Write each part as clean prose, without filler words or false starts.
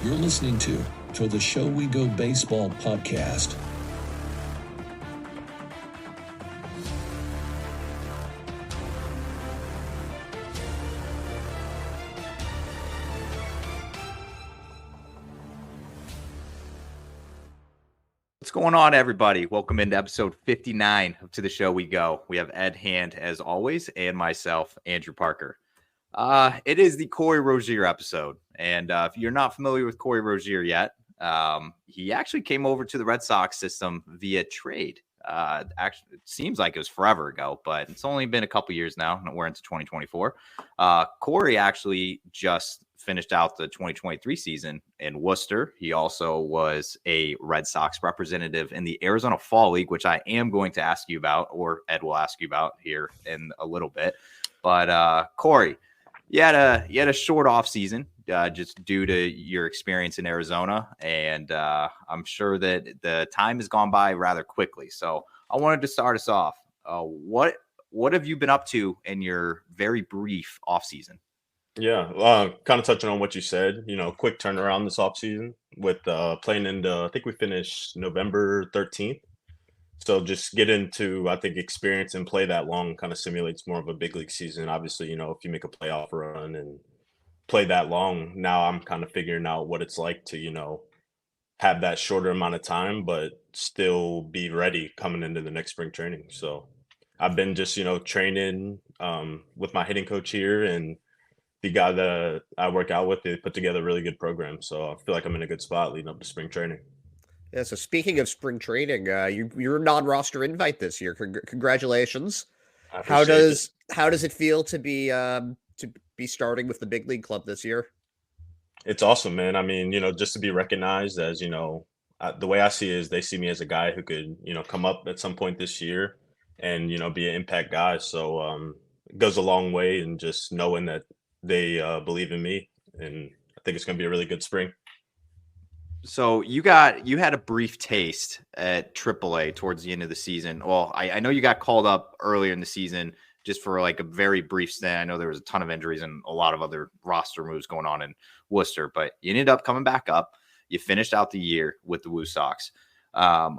You're listening to the Show We Go Baseball podcast. What's going on, everybody? Welcome into episode 59 of To the Show We Go. We have Ed Hand, as always, and myself, Andrew Parker. It is the Corey Rosier episode, and if you're not familiar with Corey Rosier yet, he actually came over to the Red Sox system via trade. Actually, it seems like it was forever ago, but it's only been a couple years now, and we're into 2024. Corey actually just finished out the 2023 season in Worcester. He also was a Red Sox representative in the Arizona Fall League, which I am going to ask you about, or Ed will ask you about here in a little bit. But Corey, you had a short off season just due to your experience in Arizona, and I'm sure that the time has gone by rather quickly. So I wanted to start us off. What have you been up to in your very brief off season? Yeah, kind of touching on what you said, quick turnaround this offseason with playing into, I think we finished November 13th. So just get into, I think, experience and play that long kind of simulates more of a big league season. Obviously, if you make a playoff run and play that long, now I'm kind of figuring out what it's like to, have that shorter amount of time, but still be ready coming into the next spring training. So I've been just, training with my hitting coach here, and the guy that I work out with, they put together a really good program. So I feel like I'm in a good spot leading up to spring training. Yeah, so speaking of spring training, you're a non-roster invite this year. Congratulations. How does it feel to be starting with the big league club this year? It's awesome, man. I mean, just to be recognized as, the way I see it is they see me as a guy who could, come up at some point this year and, be an impact guy. So it goes a long way, and just knowing that they believe in me, and I think it's going to be a really good spring. So you had a brief taste at AAA towards the end of the season. Well, I know you got called up earlier in the season just for like a very brief stint. I know there was a ton of injuries and a lot of other roster moves going on in Worcester, but you ended up coming back up. You finished out the year with the Woo Sox. So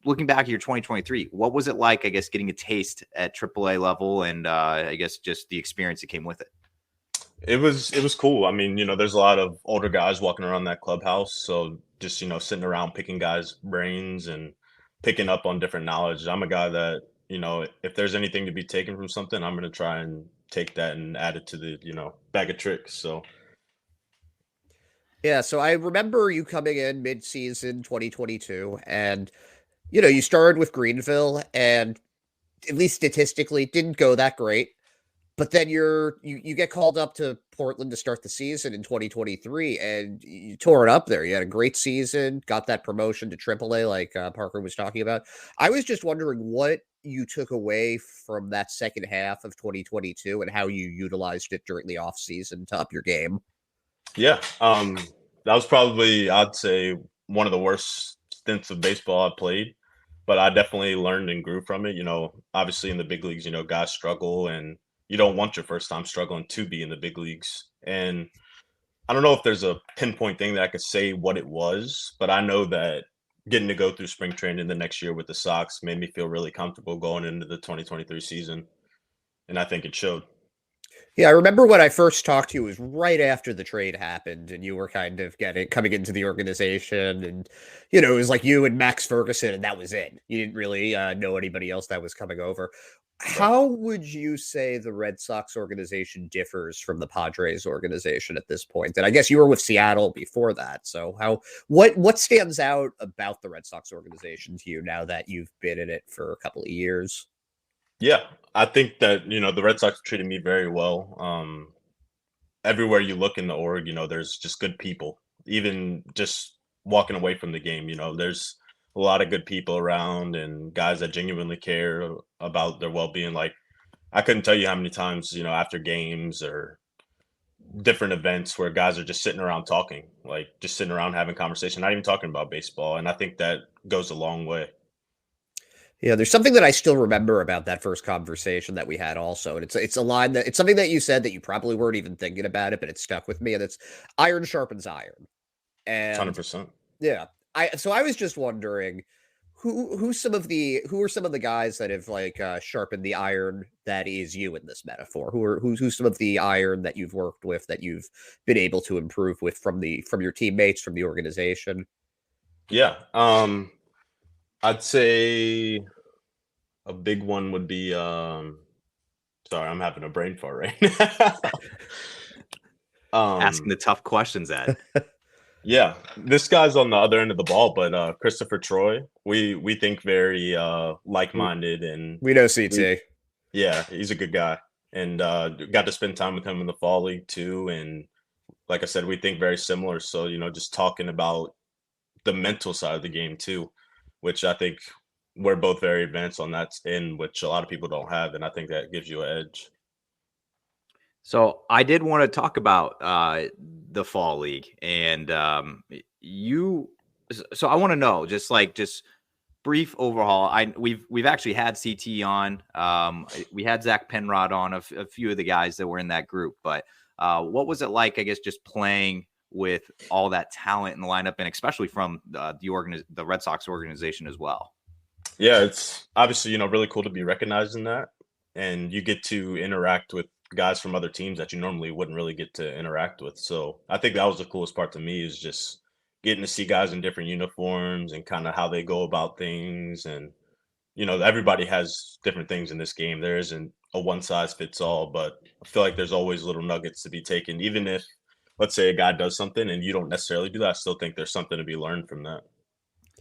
looking back at your 2023, what was it like, I guess, getting a taste at AAA level, and I guess just the experience that came with it? It was cool. I mean, there's a lot of older guys walking around that clubhouse. So just, sitting around picking guys' brains and picking up on different knowledge. I'm a guy that, if there's anything to be taken from something, I'm going to try and take that and add it to the, bag of tricks. So. Yeah, so I remember you coming in mid-season 2022, and, you started with Greenville, and at least statistically didn't go that great. But then you get called up to Portland to start the season in 2023, and you tore it up there. You had a great season, got that promotion to AAA like Parker was talking about. I was just wondering what you took away from that second half of 2022 and how you utilized it during the offseason to up your game. Yeah, that was probably, I'd say, one of the worst stints of baseball I played, but I definitely learned and grew from it. Obviously in the big leagues, guys struggle, and you don't want your first time struggling to be in the big leagues. And I don't know if there's a pinpoint thing that I could say what it was, but I know that getting to go through spring training the next year with the Sox made me feel really comfortable going into the 2023 season. And I think it showed. Yeah, I remember when I first talked to you, it was right after the trade happened, and you were kind of coming into the organization, and, it was like you and Max Ferguson, and that was it. You didn't really know anybody else that was coming over. How would you say the Red Sox organization differs from the Padres organization at this point? And I guess you were with Seattle before that. So what stands out about the Red Sox organization to you now that you've been in it for a couple of years? Yeah, I think that, the Red Sox treated me very well. Everywhere you look in the org, there's just good people. Even just walking away from the game, there's a lot of good people around and guys that genuinely care about their well-being. Like, I couldn't tell you how many times, after games or different events where guys are just sitting around talking, like just sitting around having conversation, not even talking about baseball. And I think that goes a long way. Yeah, there's something that I still remember about that first conversation that we had also. And it's a line that it's something that you said that you probably weren't even thinking about it, but it stuck with me. And it's iron sharpens iron. And 100%. yeah, I was just wondering who are some of the guys that have like sharpened the iron that is you in this metaphor? Who's some of the iron that you've worked with that you've been able to improve with from your teammates, from the organization? Yeah. I'd say a big one would be sorry, I'm having a brain fart right now. Asking the tough questions, Ed. Yeah, this guy's on the other end of the ball, but Christopher Troy, we think very like-minded, and We know we CT. yeah, he's a good guy, and got to spend time with him in the fall league too. And like I said, we think very similar. So just talking about the mental side of the game too, which I think we're both very advanced on that end, which a lot of people don't have, and I think that gives you an edge. So I did want to talk about the fall league, and you. So I want to know, just brief overhaul. We've actually had CT on. We had Zach Penrod on, a few of the guys that were in that group. But what was it like? I guess just playing with all that talent in the lineup, and especially from the Red Sox organization as well. Yeah, it's obviously really cool to be recognized in that, and you get to interact with guys from other teams that you normally wouldn't really get to interact with. So I think that was the coolest part to me, is just getting to see guys in different uniforms and kind of how they go about things. And everybody has different things in this game. There isn't a one size fits all, but I feel like there's always little nuggets to be taken. Even if, let's say, a guy does something and you don't necessarily do that, I still think there's something to be learned from that.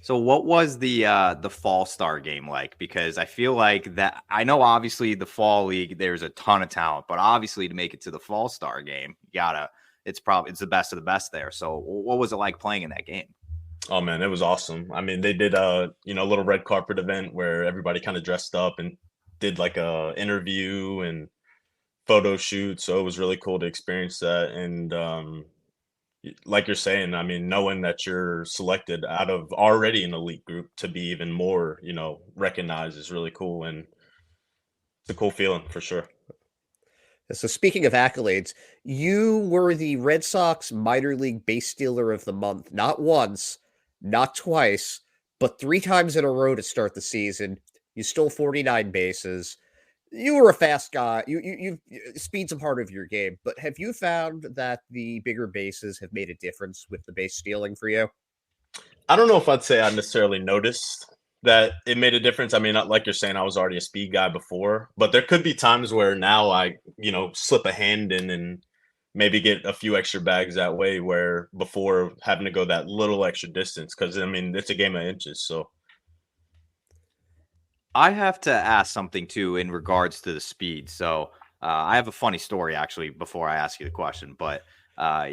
So what was the fall star game like? Because I feel like that, I know obviously the fall league, there's a ton of talent, but obviously to make it to the fall star game, it's the best of the best there. So what was it like playing in that game? Oh man, it was awesome. I mean, they did a little red carpet event where everybody kind of dressed up and did like a interview and photo shoot. So it was really cool to experience that. And like you're saying, I mean, knowing that you're selected out of already an elite group to be even more, recognized is really cool. And it's a cool feeling for sure. So speaking of accolades, you were the Red Sox minor league base stealer of the month, not once, not twice, but 3 times in a row to start the season. You stole 49 bases. You were a fast guy. Speed's a part of your game, but have you found that the bigger bases have made a difference with the base stealing for you? I don't know if I'd say I necessarily noticed that it made a difference. I mean, like you're saying, I was already a speed guy before, but there could be times where now I, slip a hand in and maybe get a few extra bags that way, where before having to go that little extra distance, because I mean, it's a game of inches. So I have to ask something too in regards to the speed. So I have a funny story actually before I ask you the question, but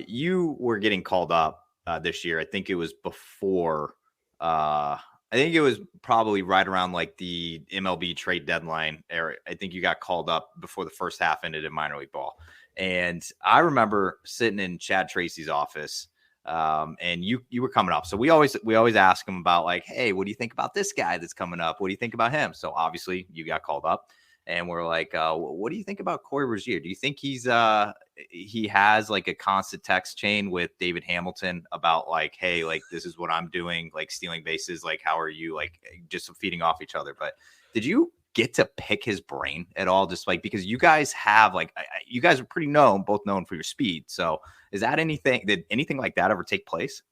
you were getting called up this year. I think it was before. I think it was probably right around like the MLB trade deadline era. I think you got called up before the first half ended in minor league ball. And I remember sitting in Chad Tracy's office, and you were coming up. So we always ask him about like, hey, what do you think about this guy that's coming up? What do you think about him? So obviously you got called up, and we're like, what do you think about Corey Rosier? Do you think he has like a constant text chain with David Hamilton about like, hey, like this is what I'm doing, like stealing bases, like how are you, like just feeding off each other? But did you get to pick his brain at all? Just like, because you guys have like, you guys are pretty both known for your speed. So did anything like that ever take place?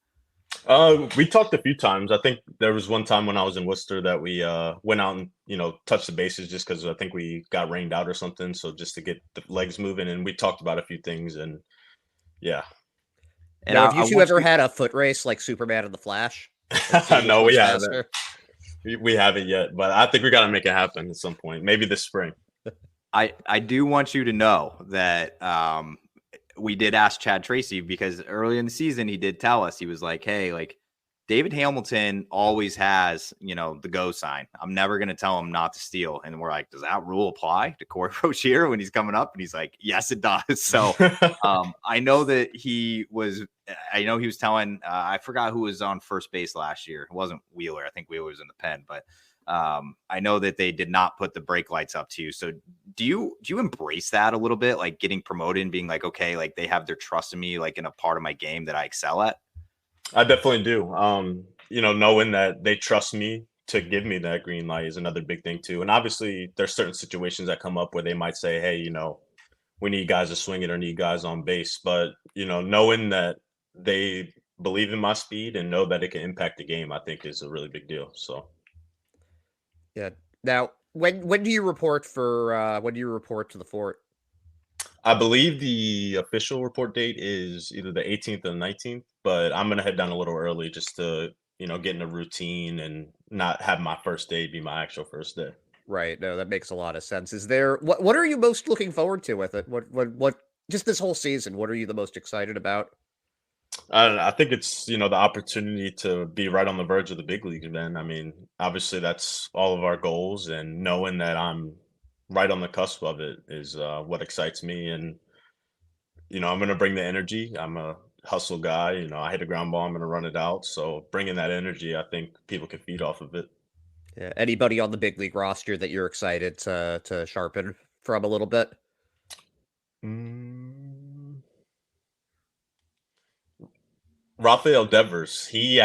We talked a few times. I think there was one time when I was in Worcester that we went out and touched the bases just because I think we got rained out or something. So just to get the legs moving, and we talked about a few things, and yeah. And now, have you two ever had a foot race like Superman and the Flash? No, we haven't. We haven't yet, but I think we got to make it happen at some point, maybe this spring. I do want you to know that we did ask Chad Tracy, because early in the season, he did tell us, he was like, hey, like David Hamilton always has, the go sign. I'm never going to tell him not to steal. And we're like, does that rule apply to Corey Rosier when he's coming up? And he's like, yes, it does. So I know he was telling, I forgot who was on first base last year. It wasn't Wheeler. I think Wheeler was in the pen, but I know that they did not put the brake lights up to you. So do you embrace that a little bit, like getting promoted and being like, okay, like they have their trust in me, like in a part of my game that I excel at? I definitely do. Knowing that they trust me to give me that green light is another big thing too. And obviously, there's certain situations that come up where they might say, "Hey, we need guys to swing it or need guys on base." But knowing that they believe in my speed and know that it can impact the game, I think is a really big deal. So Yeah. Now, when do you report for when do you report to the fort? I believe the official report date is either the 18th or the 19th, but I'm gonna head down a little early just to get in a routine and not have my first day be my actual first day. Right. No, that makes a lot of sense. Is there what are you most looking forward to with it? What just this whole season, what are you the most excited about? I think it's the opportunity to be right on the verge of the big leagues, man. I mean, obviously that's all of our goals, and knowing that I'm right on the cusp of it is what excites me. And I'm gonna bring the energy. I'm a hustle guy. I hit a ground ball, I'm gonna run it out. So bringing that energy, I think people can feed off of it. Yeah. Anybody on the big league roster that you're excited to sharpen from a little bit? Mm, Rafael Devers, he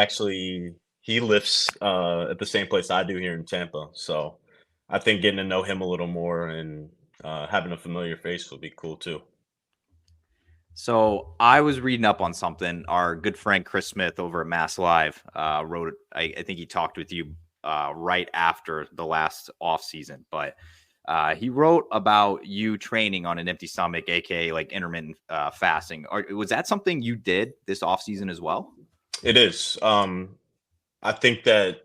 lifts at the same place I do here in Tampa. So I think getting to know him a little more and having a familiar face would be cool too. So I was reading up on something. Our good friend Chris Smith over at Mass Live wrote. I think he talked with you right after the last offseason, but he wrote about you training on an empty stomach, aka like intermittent fasting. Was that something you did this offseason as well? It is. I think that,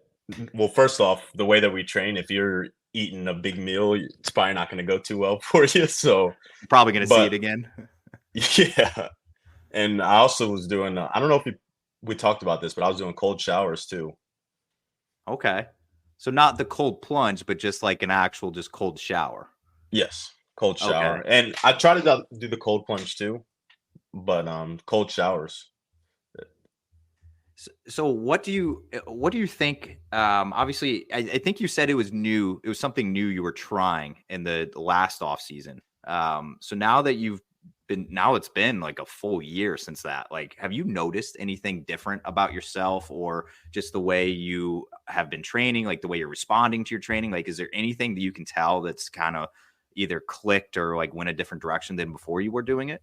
well, first off, the way that we train, if you're eating a big meal, it's probably not going to go too well for you. So, You're probably going to see it but again. yeah. And I also was doing, I don't know if we talked about this, but I was doing cold showers too. Okay. So not the cold plunge, but just like an actual just cold shower. Yes, cold Okay. shower. And I try to do the cold plunge too, but cold showers. So what do you think? Obviously, I think you said it was new. It was something new you were trying in the last off season. So now it's been like a full year since that. Like, have you noticed anything different about yourself or just the way you have been training, like the way you're responding to your training? Like, is there anything that you can tell that's kind of either clicked or like went a different direction than before you were doing it?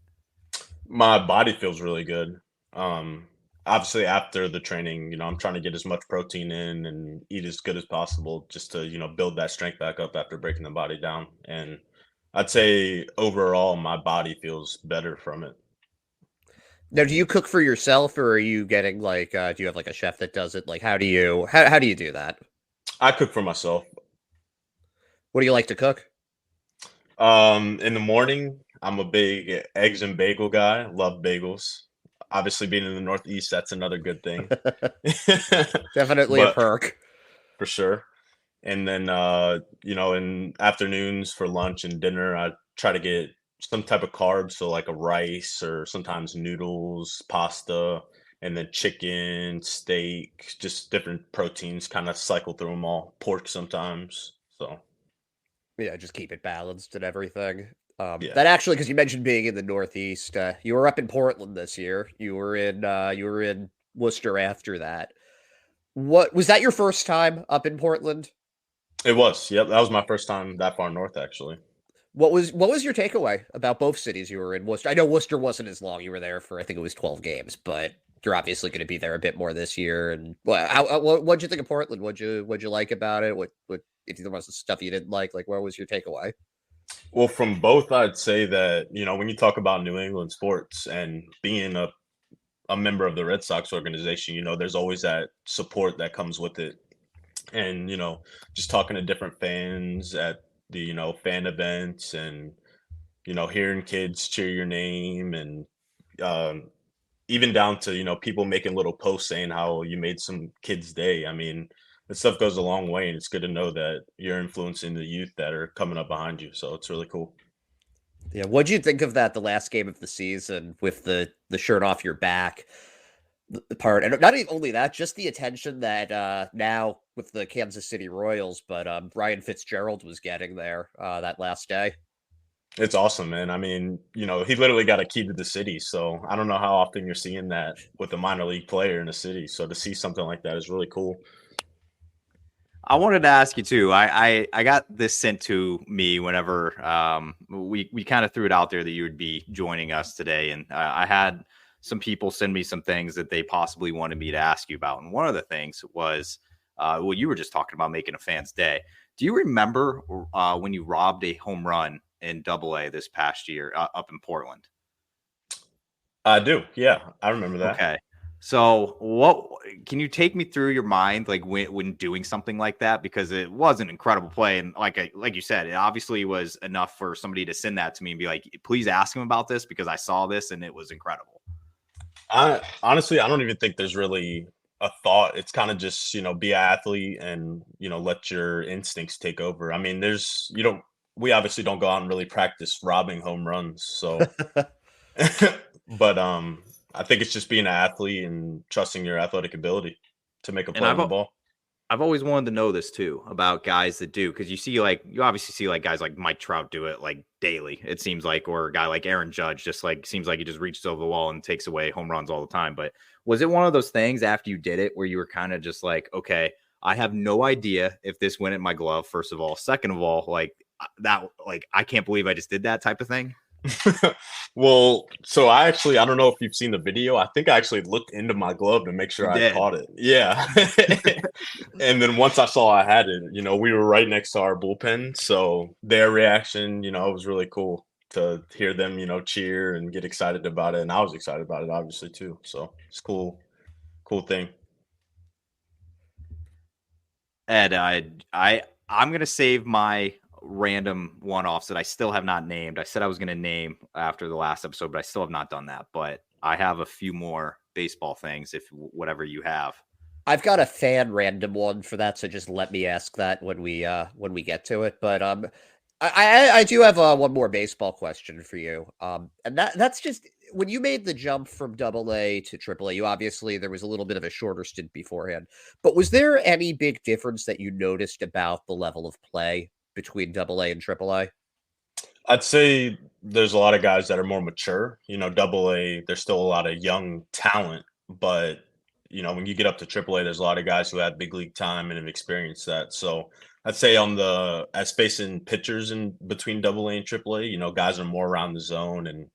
My body feels really good. Um, Obviously, after the training, I'm trying to get as much protein in and eat as good as possible just to, build that strength back up after breaking the body down. And I'd say overall, my body feels better from it. Now, do you cook for yourself or are you getting like do you have like a chef that does it? Like how do you do that? I cook for myself. What do you like to cook? In the morning, I'm a big eggs and bagel guy. Love bagels. Obviously, being in the Northeast, that's another good thing. Definitely a But perk. for sure. And then, in afternoons for lunch and dinner, I try to get some type of carbs, so like a rice or sometimes noodles, pasta, and then chicken, steak, just different proteins, kind of cycle through them all. Pork sometimes. So, Yeah, just keep it balanced and everything. yeah. That actually, because you mentioned being in the Northeast, you were up in Portland this year. You were in Worcester after that. What was that your first time up in Portland? It was. Yep. That was my first time that far north, actually. What was your takeaway about both cities you were in? Worcester. I know Worcester wasn't as long. You were there for I think it was 12 games, but you're obviously going to be there a bit more this year. And what'd you think of Portland? What'd you like about it? What if there was stuff you didn't like? Like, what was your takeaway? Well, from both, I'd say that, when you talk about New England sports and being a member of the Red Sox organization, there's always that support that comes with it. And, just talking to different fans at the, fan events and, hearing kids cheer your name and um, even down to, people making little posts saying how you made some kid's day. I mean, that stuff goes a long way and it's good to know that you're influencing the youth that are coming up behind you. So it's really cool. Yeah, what'd you think of that? The last game of the season with the shirt off your back. the part, and not even only that, just the attention that now with the Kansas City Royals, but Ryan Fitzgerald was getting there that last day. It's awesome, man. I mean, he literally got a key to the city, so I don't know how often you're seeing that with a minor league player in the city. So to see something like that is really cool. I wanted to ask you too. I got this sent to me whenever we kind of threw it out there that you would be joining us today, and I had some people send me some things that they possibly wanted me to ask you about. And one of the things was, well, you were just talking about making a fan's day. Do you remember when you robbed a home run in Double-A this past year up in Portland? I do. Yeah, I remember that. Okay. So what can you take me through your mind like when doing something like that? Because it was an incredible play. And like you said, it obviously was enough for somebody to send that to me and be like, please ask him about this because I saw this and it was incredible. I honestly, I don't even think there's really a thought. It's kind of just, be an athlete and, let your instincts take over. I mean, we obviously don't go out and really practice robbing home runs. So, but I think it's just being an athlete and trusting your athletic ability to make a play on the ball. I've always wanted to know this too about guys that do, because you obviously see like guys like Mike Trout do it like daily, it seems like, or a guy like Aaron Judge just like seems like he just reaches over the wall and takes away home runs all the time. But was it one of those things after you did it where you were kind of just like, okay, I have no idea if this went in my glove, first of all. Second of all, like that, like I can't believe I just did that type of thing? Well, so I don't know if you've seen the video. I think I actually looked into my glove to make sure I caught it. Yeah. And then once I saw I had it, we were right next to our bullpen. So their reaction, it was really cool to hear them, cheer and get excited about it. And I was excited about it, obviously, too. So it's cool thing. Ed, I'm going to save my random one-offs that I still have not named. I said I was going to name after the last episode, but I still have not done that. But I have a few more baseball things, if whatever you have. I've got a fan random one for that, so just let me ask that when we get to it. But I do have one more baseball question for you. And that's just when you made the jump from Double-A to Triple-A. You obviously there was a little bit of a shorter stint beforehand, but was there any big difference that you noticed about the level of play between Double-A and Triple-A? I'd say there's a lot of guys that are more mature. Double-A, there's still a lot of young talent, but when you get up to Triple-A, there's a lot of guys who have big league time and have experienced that. So I'd say as facing pitchers in between Double-A and Triple-A, guys are more around the zone and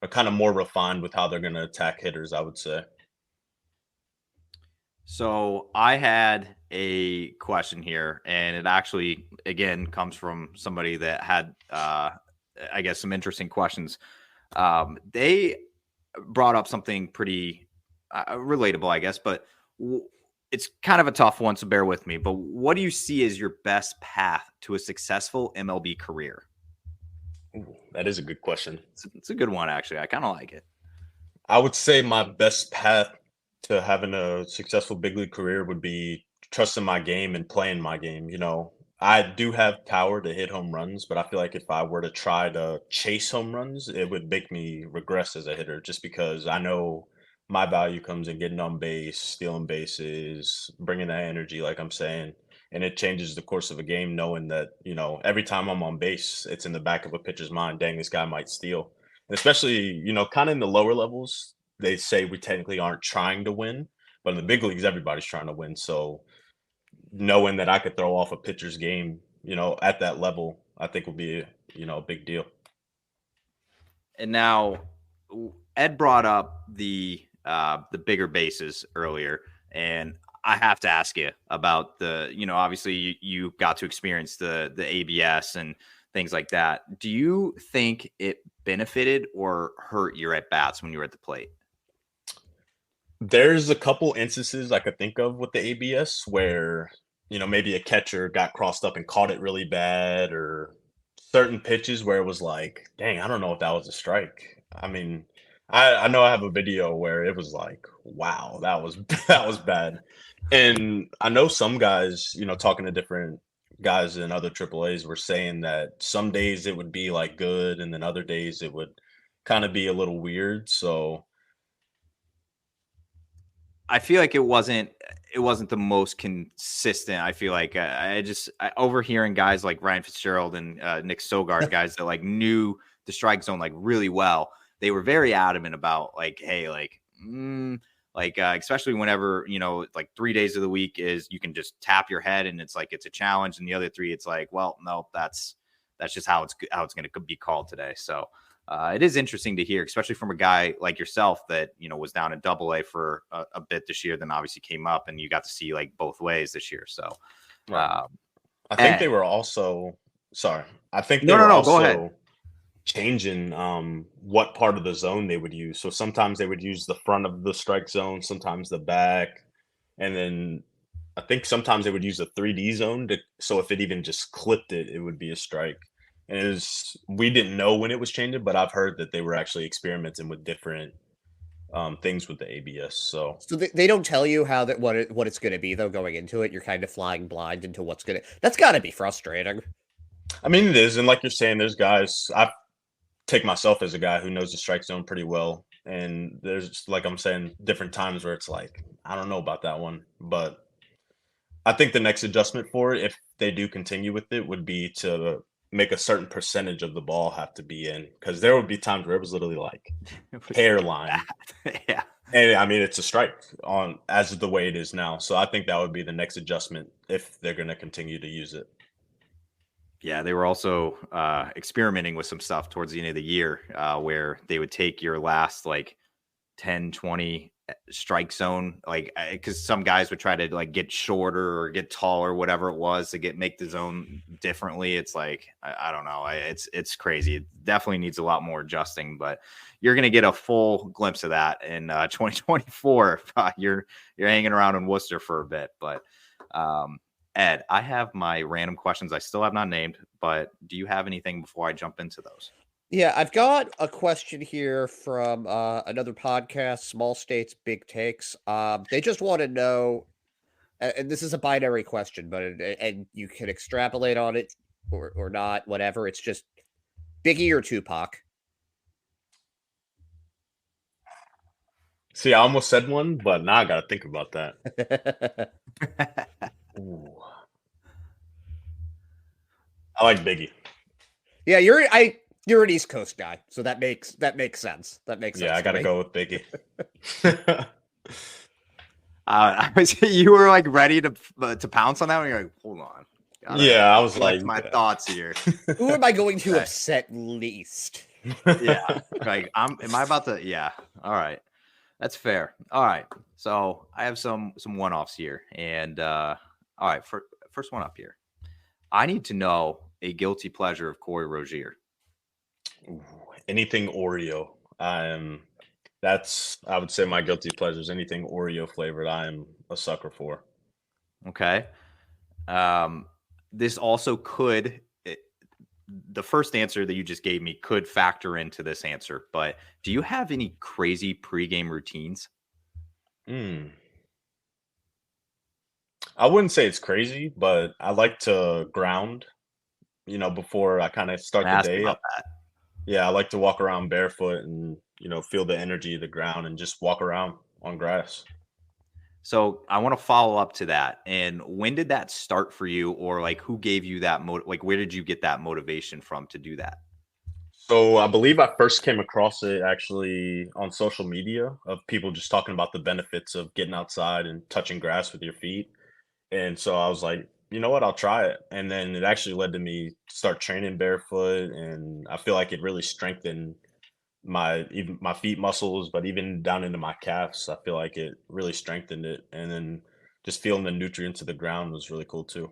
are kind of more refined with how they're going to attack hitters, I would say. So I had a question here, and it actually, again, comes from somebody that had, I guess, some interesting questions. They brought up something pretty relatable, I guess, but it's kind of a tough one, so bear with me. But what do you see as your best path to a successful MLB career? Ooh, that is a good question. It's a good one, actually. I kind of like it. I would say my best path to having a successful big league career would be trusting my game and playing my game. I do have power to hit home runs, but I feel like if I were to try to chase home runs, it would make me regress as a hitter just because I know my value comes in getting on base, stealing bases, bringing that energy, like I'm saying. And it changes the course of a game knowing that, every time I'm on base, it's in the back of a pitcher's mind, dang, this guy might steal. And especially, kind of in the lower levels, they say we technically aren't trying to win, but in the big leagues, everybody's trying to win. So knowing that I could throw off a pitcher's game, at that level, I think will be, a big deal. And now Ed brought up the bigger bases earlier, and I have to ask you about obviously you got to experience the ABS and things like that. Do you think it benefited or hurt your at bats when you were at the plate? There's a couple instances I could think of with the ABS where, maybe a catcher got crossed up and caught it really bad, or certain pitches where it was like, dang, I don't know if that was a strike. I mean, I know I have a video where it was like, wow, that was that was bad. And I know some guys, talking to different guys in other AAAs were saying that some days it would be like good, and then other days it would kind of be a little weird. So I feel like it wasn't the most consistent. I feel like overhearing guys like Ryan Fitzgerald and Nick Sogard, guys that like knew the strike zone like really well. They were very adamant about like, hey, like, especially whenever, like 3 days of the week is you can just tap your head and it's like it's a challenge, and the other 3 it's like, well, no, that's just how it's going to be called today. So it is interesting to hear, especially from a guy like yourself that, was down in Double-A for a bit this year, then obviously came up and you got to see like both ways this year. So Right. I think they were also sorry. I think they No, were no, go ahead. also changing what part of the zone they would use. So sometimes they would use the front of the strike zone, sometimes the back, and then I think sometimes they would use a 3D zone so if it even just clipped it, it would be a strike. And we didn't know when it was changing, but I've heard that they were actually experimenting with different things with the ABS. So they don't tell you how that what it's going to be though going into it. You're kind of flying blind into what's going to. That's got to be frustrating. I mean, it is, and like you're saying, there's guys. I take myself as a guy who knows the strike zone pretty well, and there's like I'm saying, different times where it's like I don't know about that one, but I think the next adjustment for it, if they do continue with it, would be to make a certain percentage of the ball have to be in, because there would be times where it was literally like hairline. Yeah. And I mean, it's a strike on as the way it is now. So I think that would be the next adjustment if they're going to continue to use it. Yeah, they were also experimenting with some stuff towards the end of the year where they would take your last like 10, 20 strike zone, like because some guys would try to like get shorter or get taller, whatever it was, to make the zone differently. It's like I don't know, it's crazy. It definitely needs a lot more adjusting, but you're gonna get a full glimpse of that in 2024 if you're hanging around in Worcester for a bit. But Ed, I have my random questions I still have not named, but do you have anything before I jump into those? Yeah, I've got a question here from another podcast, Small States, Big Takes. They just want to know, and this is a binary question, but and you can extrapolate on it or not, whatever. It's just Biggie or Tupac. See, I almost said one, but now I got to think about that. Ooh. I like Biggie. Yeah, you're an East Coast guy, so that makes sense. That makes sense. Yeah, I got to go with Biggie. You were like ready to pounce on that one. You're like, hold on. I was like, my thoughts here. Who am I going to upset least? Yeah, like am I about to? Yeah, all right, that's fair. All right, so I have some one-offs here, and all right, first one up here. I need to know a guilty pleasure of Corey Rosier. Ooh, anything Oreo. That's I would say my guilty pleasure is anything Oreo flavored. I am a sucker for. Okay. This also could. The first answer that you just gave me could factor into this answer, but do you have any crazy pregame routines? I wouldn't say it's crazy, but I like to ground, before I kind of start the day. Yeah, I like to walk around barefoot and, feel the energy of the ground and just walk around on grass. So I want to follow up to that. And when did that start for you, or like who gave you that where did you get that motivation from to do that? So I believe I first came across it actually on social media of people just talking about the benefits of getting outside and touching grass with your feet. And so I was like, you know what, I'll try it. And then it actually led to me start training barefoot. And I feel like it really strengthened even my feet muscles, but even down into my calves, I feel like it really strengthened it. And then just feeling the nutrients of the ground was really cool too.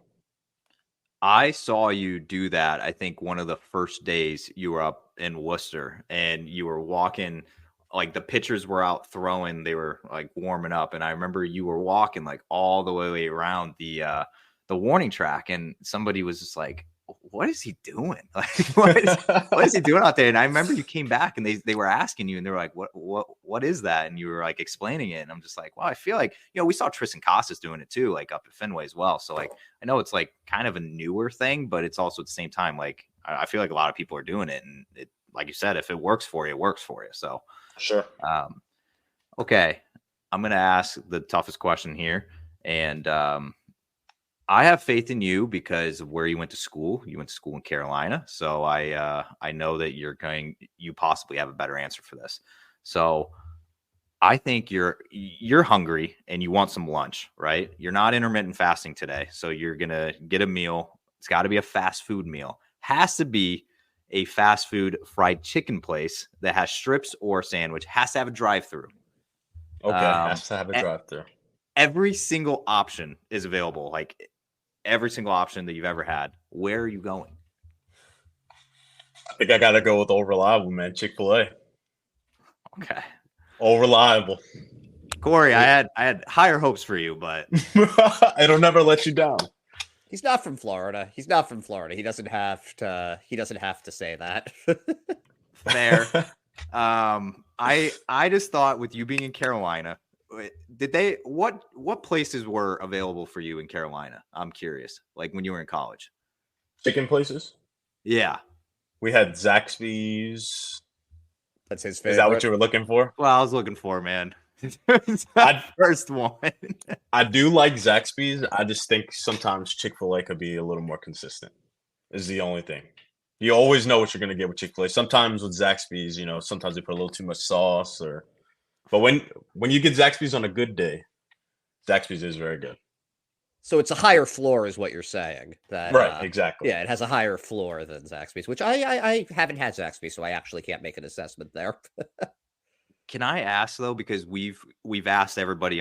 I saw you do that. I think one of the first days you were up in Worcester and you were walking, like the pitchers were out throwing, they were like warming up. And I remember you were walking like all the way around the warning track, and somebody was just like, what is he doing? Like, what is he doing out there? And I remember you came back and they were asking you, and they were like, what is that? And you were like explaining it. And I'm just like, well, I feel like, we saw Tristan Casas doing it too, like up at Fenway as well. So like, I know it's like kind of a newer thing, but it's also at the same time, like, I feel like a lot of people are doing it. And it, like you said, if it works for you, it works for you. So sure. Okay. I'm gonna ask the toughest question here, and I have faith in you because of where you went to school. You went to school in Carolina, so I know that you possibly have a better answer for this. So I think you're hungry and you want some lunch, right? You're not intermittent fasting today, so you're gonna get a meal. It's got to be a fast food meal. Has to be a fast food fried chicken place that has strips or sandwich. Has to have a drive-through. Okay, has to have a drive-through. Every single option is available. Like every single option that you've ever had. Where are you going? I think I gotta go with old reliable, man. Chick-fil-A. Okay. Old reliable. Corey, I had higher hopes for you, but it'll never let you down. He's not from Florida. He doesn't have to say that. fair. I just thought with you being in Carolina, what places were available for you in Carolina? I'm curious. Like when you were in college. Chicken places? Yeah. We had Zaxby's. That's his favorite. Is that what you were looking for? Well, I was looking for, man. First one. I do like Zaxby's. I just think sometimes Chick-fil-A could be a little more consistent. Is the only thing. You always know what you're going to get with Chick-fil-A. Sometimes with Zaxby's, sometimes they put a little too much sauce but when you get Zaxby's on a good day, Zaxby's is very good. So it's a higher floor is what you're saying. Right, exactly. Yeah, it has a higher floor than Zaxby's, which I haven't had Zaxby's, so I actually can't make an assessment there. Can I ask though, because we've asked everybody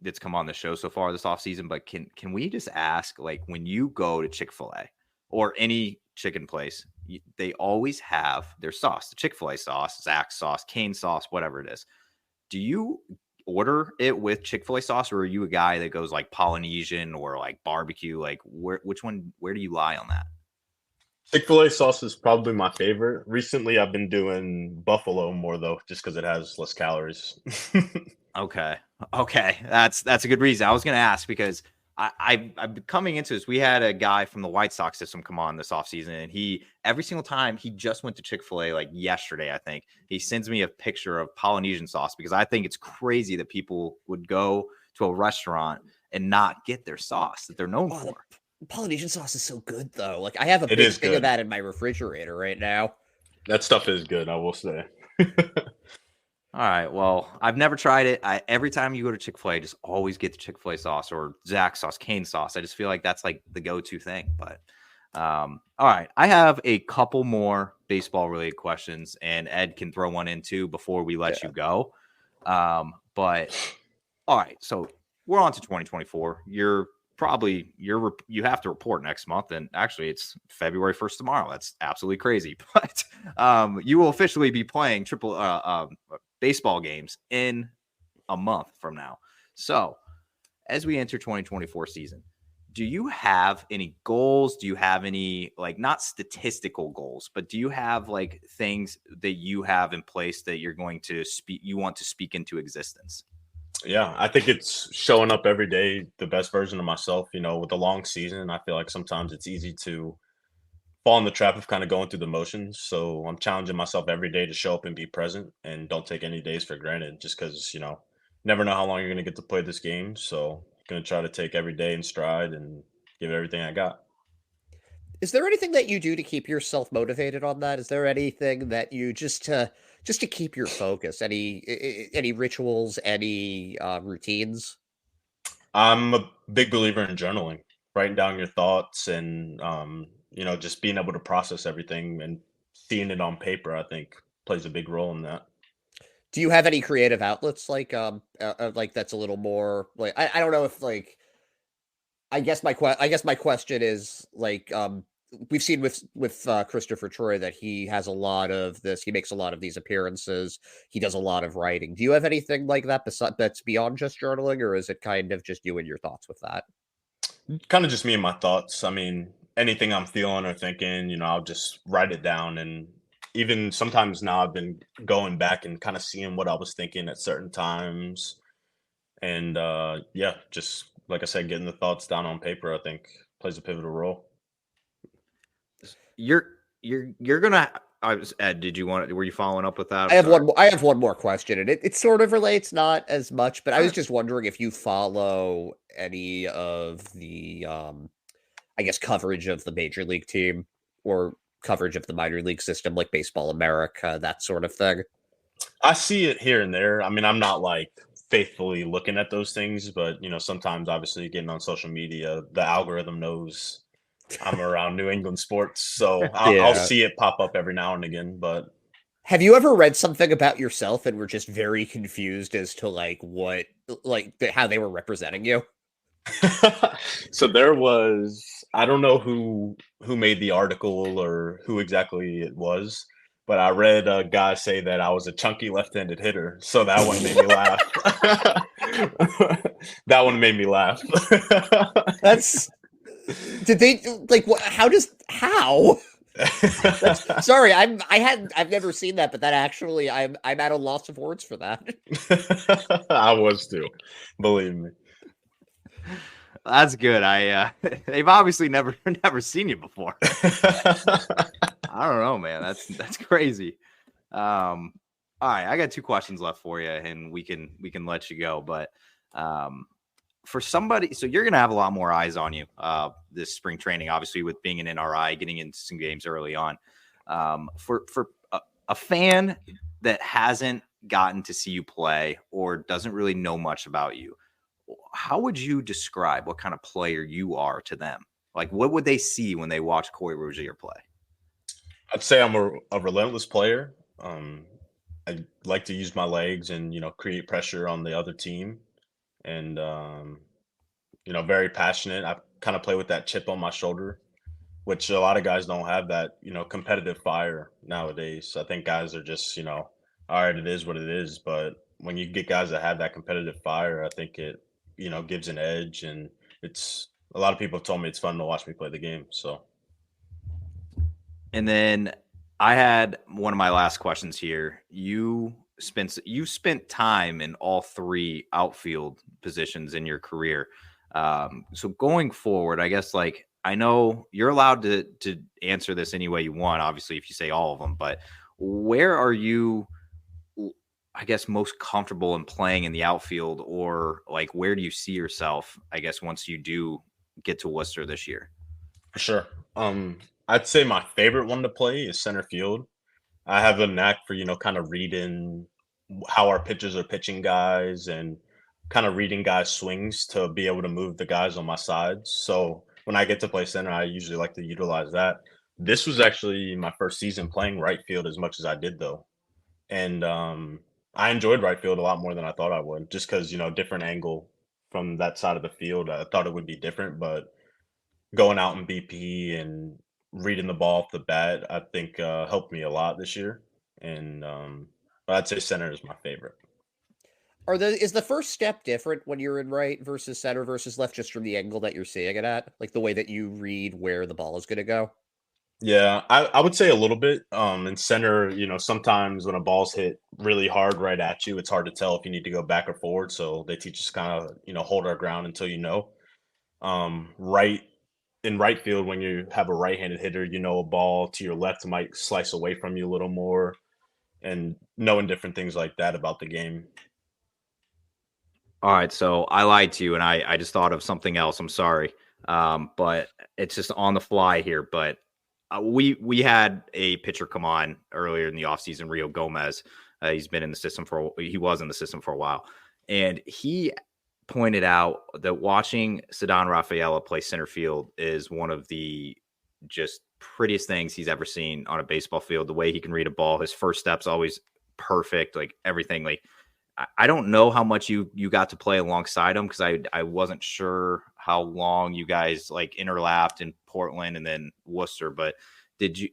that's come on the show so far this offseason, but can we just ask, like, when you go to Chick-fil-A or any chicken place, they always have their sauce, the Chick-fil-A sauce, Zach's sauce, Kane sauce, whatever it is. Do you order it with Chick-fil-A sauce, or are you a guy that goes like Polynesian or like barbecue? Like where do you lie on that? Chick-fil-A sauce is probably my favorite. Recently, I've been doing buffalo more though, just because it has less calories. Okay, that's a good reason. I was going to ask because I've been coming into this. We had a guy from the White Sox system come on this offseason, and every single time he just went to Chick-fil-A, like yesterday, I think, he sends me a picture of Polynesian sauce because I think it's crazy that people would go to a restaurant and not get their sauce that they're known for. Polynesian sauce is so good, though. Like I have a big thing of that in my refrigerator right now. That stuff is good, I will say. All right. Well, I've never tried it. Every time you go to Chick-fil-A, just always get the Chick-fil-A sauce or Zach's sauce, Kane sauce. I just feel like that's like the go-to thing. But all right, I have a couple more baseball-related questions, and Ed can throw one in too before we let you go. But all right, so we're on to 2024. You have to report next month, and actually it's February 1st tomorrow. That's absolutely crazy. But you will officially be playing baseball games in a month from now. So as we enter 2024 season, do you have any goals? Do you have any, like, not statistical goals, but do you have like things that you have in place that you want to speak into existence? Yeah, I think it's showing up every day, the best version of myself. With a long season, I feel like sometimes it's easy to fall in the trap of kind of going through the motions. So I'm challenging myself every day to show up and be present and don't take any days for granted, just because, never know how long you're going to get to play this game. So I'm going to try to take every day in stride and give everything I got. Is there anything that you do to keep yourself motivated on that? Is there anything that you just to keep your focus? Any rituals, any routines? I'm a big believer in journaling, writing down your thoughts and, just being able to process everything and seeing it on paper, I think plays a big role in that. Do you have any creative outlets like that's a little more like I don't know if like I guess my question is like we've seen with Christopher Troy that he has a lot of this. He makes a lot of these appearances. He does a lot of writing. Do you have anything like that that's beyond just journaling, or is it kind of just you and your thoughts with that? Kind of just me and my thoughts. I mean, anything I'm feeling or thinking, I'll just write it down. And even sometimes now I've been going back and kind of seeing what I was thinking at certain times. And just like I said, getting the thoughts down on paper, I think plays a pivotal role. You're gonna Ed, were you following up with that? I have one more question, and it sort of relates, not as much, but I was just wondering if you follow any of the I guess coverage of the major league team or coverage of the minor league system, like Baseball America, that sort of thing. I see it here and there. I mean, I'm not like faithfully looking at those things, but sometimes obviously getting on social media, the algorithm knows I'm around New England sports, so I'll Yeah. see it pop up every now and again. But Have you ever read something about yourself and were just very confused as to how they were representing you? so there was, I don't know who made the article or who exactly it was, but I read a guy say that I was a chunky left-handed hitter, so that one made me laugh. That one made me laugh. That's did they like what? How? Sorry, I've never seen that, but that actually I'm at a loss of words for that. I was too, believe me. That's good. They've obviously never seen you before. I don't know, man. That's crazy. All right, I got 2 questions left for you, and we can let you go. But for somebody, so you're gonna have a lot more eyes on you this spring training, obviously with being an NRI, getting into some games early on. For a fan that hasn't gotten to see you play or doesn't really know much about you, how would you describe what kind of player you are to them? Like, what would they see when they watch Corey Rosier play? I'd say I'm a relentless player. I like to use my legs and create pressure on the other team, and very passionate. I kind of play with that chip on my shoulder, which a lot of guys don't have that competitive fire nowadays. I think guys are just all right, it is what it is. But when you get guys that have that competitive fire, I think it gives an edge, and it's a lot of people have told me it's fun to watch me play the game. So. And then I had one of my last questions here. You spent time in all 3 outfield positions in your career. So going forward, I guess I know you're allowed to answer this any way you want, obviously, if you say all of them, but where are you, I guess, most comfortable in playing in the outfield, or where do you see yourself, I guess, once you do get to Worcester this year? For sure. I'd say my favorite one to play is center field. I have a knack for, kind of reading how our pitchers are pitching guys and kind of reading guys' swings to be able to move the guys on my sides. So when I get to play center, I usually like to utilize that. This was actually my first season playing right field as much as I did, though. And I enjoyed right field a lot more than I thought I would, just because, different angle from that side of the field. I thought it would be different, but going out in BP and reading the ball off the bat, I think helped me a lot this year. And but I'd say center is my favorite. Is the first step different when you're in right versus center versus left, just from the angle that you're seeing it at, like the way that you read where the ball is going to go? Yeah, I would say a little bit. In center, sometimes when a ball's hit really hard right at you, it's hard to tell if you need to go back or forward. So they teach us kind of, hold our ground until right in right field, when you have a right-handed hitter, a ball to your left might slice away from you a little more, and knowing different things like that about the game. All right, so I lied to you, and I just thought of something else. I'm sorry, but it's just on the fly here. But we had a pitcher come on earlier in the offseason, Rio Gomez. He was in the system for a while, and he pointed out that watching Ceddanne Rafaela play center field is one of the just prettiest things he's ever seen on a baseball field. The way he can read a ball, his first step's always perfect, everything. I don't know how much you got to play alongside him, because I wasn't sure how long you guys interlapped in Portland and then Worcester. But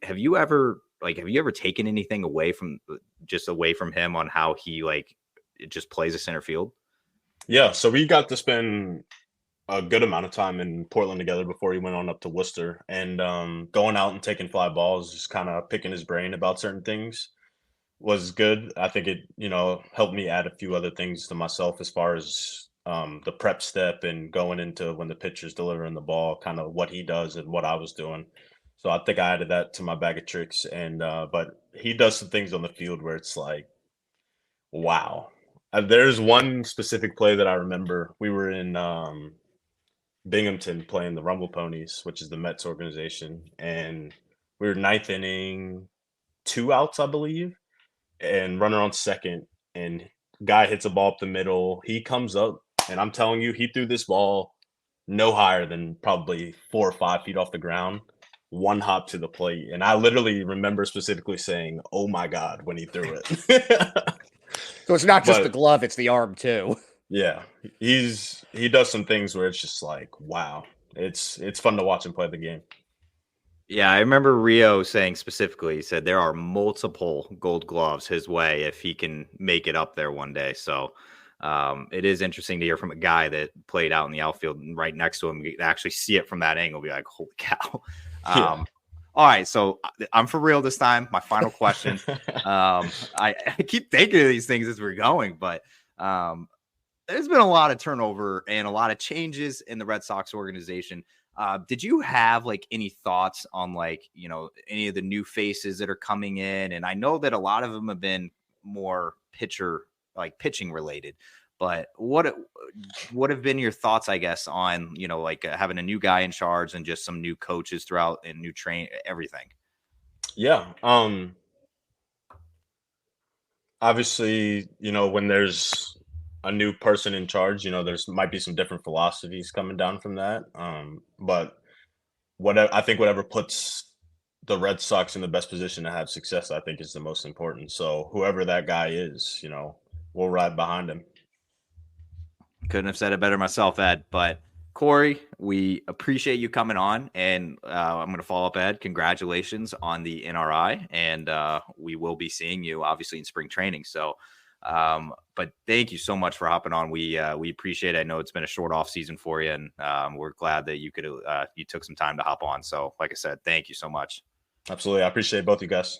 have you ever taken anything away from him on how he it just plays a center field? Yeah, so we got to spend a good amount of time in Portland together before he went on up to Worcester, and going out and taking fly balls, just kind of picking his brain about certain things was good. I think it, helped me add a few other things to myself as far as the prep step and going into when the pitcher's delivering the ball, kind of what he does and what I was doing. So I think I added that to my bag of tricks. And but he does some things on the field where it's like, wow. There's one specific play that I remember. We were in Binghamton playing the Rumble Ponies, which is the Mets organization, and we were ninth inning, 2 outs, I believe, and runner on second, and guy hits a ball up the middle. He comes up, and I'm telling you, he threw this ball no higher than probably 4 or 5 feet off the ground, one hop to the plate. And I literally remember specifically saying, "Oh my God," when he threw it. So it's not just the But glove, it's the arm too. yeah, he does some things where it's just like, wow. It's fun to watch him play the game. Yeah, I remember Rio saying specifically, he said there are multiple gold gloves his way if he can make it up there one day. So it is interesting to hear from a guy that played out in the outfield and right next to him, you can actually see it from that angle, be like, holy cow. Yeah. All right, so I'm for real this time. My final question. I keep thinking of these things as we're going, but there's been a lot of turnover and a lot of changes in the Red Sox organization. Did you have like any thoughts on like, any of the new faces that are coming in? And I know that a lot of them have been more pitching related, but what have been your thoughts, I guess, on, having a new guy in charge and just some new coaches throughout and new everything? Yeah. Obviously, when there's a new person in charge, there's might be some different philosophies coming down from that. But whatever puts the Red Sox in the best position to have success, I think is the most important. So whoever that guy is, we'll ride behind him. Couldn't have said it better myself, Ed. But Corey, we appreciate you coming on, and I'm going to follow up, Ed. Congratulations on the NRI, and we will be seeing you obviously in spring training. So, but thank you so much for hopping on. We appreciate it. I know it's been a short off season for you, and we're glad that you took some time to hop on. So, like I said, thank you so much. Absolutely, I appreciate both you guys.